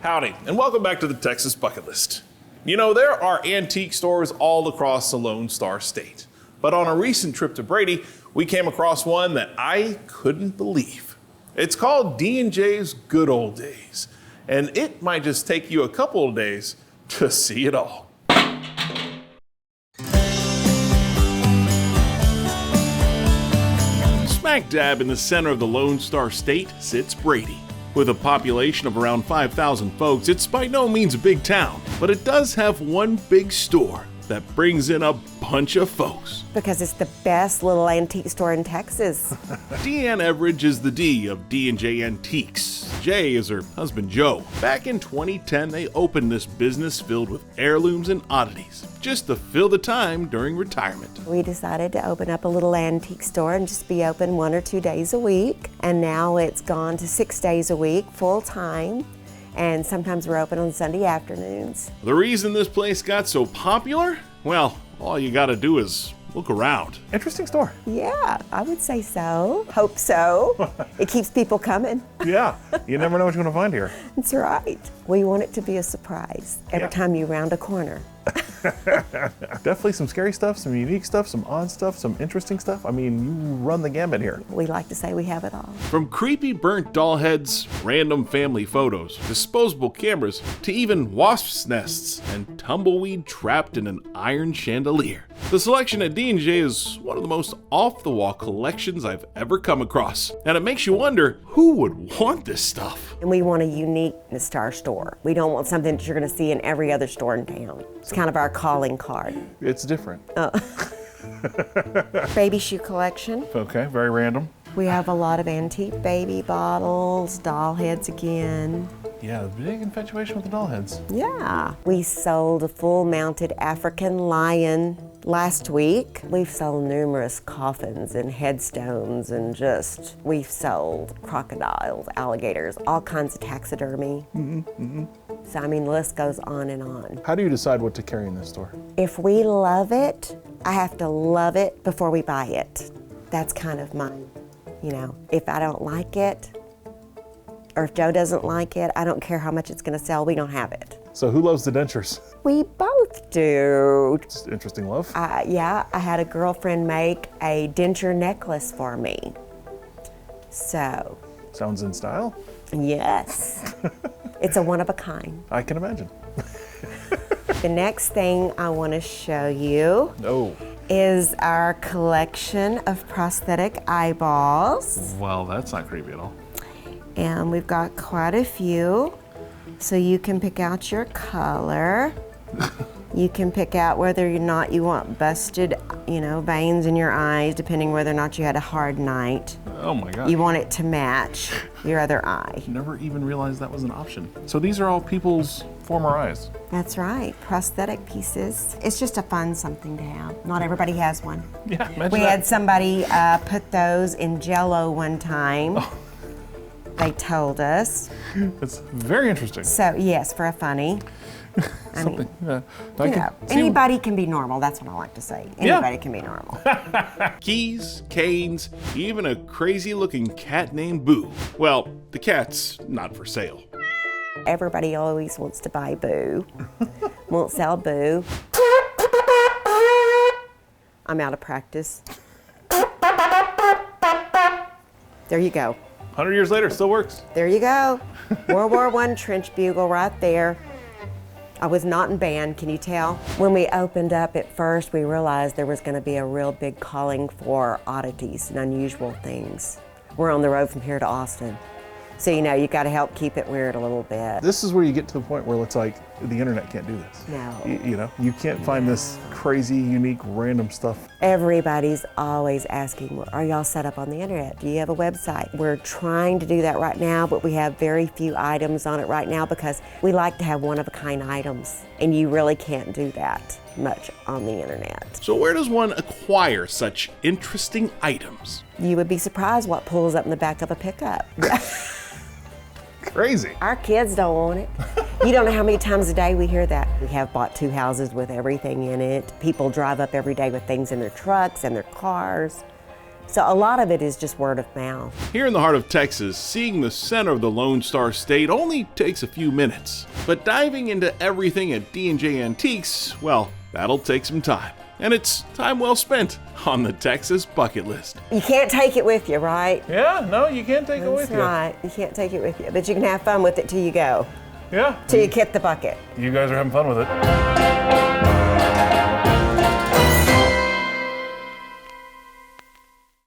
Howdy, and welcome back to the Texas Bucket List. You know, there are antique stores all across the Lone Star State. But on a recent trip to Brady, we came across one that I couldn't believe. It's called D&J's Good Old Days, and it might just take you a couple of days to see it all. Smack dab in the center of the Lone Star State sits Brady. With a population of around 5,000 folks, it's by no means a big town, but it does have one big store that brings in a bunch of folks. Because it's the best little antique store in Texas. Deanne Everidge is the D of D&J Antiques. Jay is her husband Joe. Back in 2010, they opened this business filled with heirlooms and oddities, just to fill the time during retirement. We decided to open up a little antique store and just be open 1 or 2 days a week. And now it's gone to 6 days a week, full time. And sometimes we're open on Sunday afternoons. The reason this place got so popular? Well, all you gotta do is look around. Interesting store. Yeah, I would say so. Hope so. It keeps people coming. Yeah, you never know what you're gonna find here. That's right. We want it to be a surprise every time you round a corner. Definitely some scary stuff, some unique stuff, some odd stuff, some interesting stuff. I mean, you run the gamut here. We like to say we have it all. From creepy burnt doll heads, random family photos, disposable cameras, to even wasps' nests and tumbleweed trapped in an iron chandelier. The selection at D&J is one of the most off-the-wall collections I've ever come across. And it makes you wonder, who would want this stuff? And we want a uniqueness to our store. We don't want something that you're gonna see in every other store in town. It's kind of our calling card. It's different. Baby shoe collection. Okay, very random. We have a lot of antique baby bottles, doll heads again. Yeah, big infatuation with the doll heads. Yeah. We sold a full mounted African lion last week. We've sold numerous coffins and headstones and we've sold crocodiles, alligators, all kinds of taxidermy. So I mean, the list goes on and on. How do you decide what to carry in this store? If we love it, I have to love it before we buy it. That's kind of mine. You know, if I don't like it, or if Joe doesn't like it, I don't care how much it's gonna sell, we don't have it. So who loves the dentures? We both do. It's interesting love. Yeah, I had a girlfriend make a denture necklace for me. So. Sounds in style. Yes. It's a one of a kind. I can imagine. The next thing I wanna show you is our collection of prosthetic eyeballs. Well, that's not creepy at all. And we've got quite a few. So you can pick out your color. You can pick out whether or not you want busted, veins in your eyes, depending whether or not you had a hard night. Oh my God. You want it to match your other eye. Never even realized that was an option. So these are all people's former eyes. That's right, prosthetic pieces. It's just a fun something to have. Not everybody has one. Yeah, imagine We that. had somebody put those in Jell-O one time. Oh. They told us. It's very interesting. So yes, for a funny. Anybody can be normal. That's what I like to say. Anybody can be normal. Keys, canes, even a crazy-looking cat named Boo. Well, the cat's not for sale. Everybody always wants to buy Boo. Won't sell Boo. I'm out of practice. There you go. 100 years later, it still works. There you go. World War I trench bugle right there. I was not in band, can you tell? When we opened up at first, we realized there was gonna be a real big calling for oddities and unusual things. We're on the road from here to Austin. So, you gotta help keep it weird a little bit. This is where you get to the point where it's like, the internet can't do this. No. You can't find this crazy, unique, random stuff. Everybody's always asking, are y'all set up on the internet? Do you have a website? We're trying to do that right now, but we have very few items on it right now because we like to have one-of-a-kind items, and you really can't do that much on the internet. So where does one acquire such interesting items? You would be surprised what pulls up in the back of a pickup. Crazy. Our kids don't want it. You don't know how many times a day we hear that. We have bought 2 houses with everything in it. People drive up every day with things in their trucks and their cars. So a lot of it is just word of mouth. Here in the heart of Texas, seeing the center of the Lone Star State only takes a few minutes. But diving into everything at D&J Antiques, well, that'll take some time. And it's time well spent on the Texas bucket list. You can't take it with you, right? Yeah, no, you can't take it with That's you. right. You can't take it with you, but you can have fun with it till you go, Yeah. till you kick the bucket. You guys are having fun with it.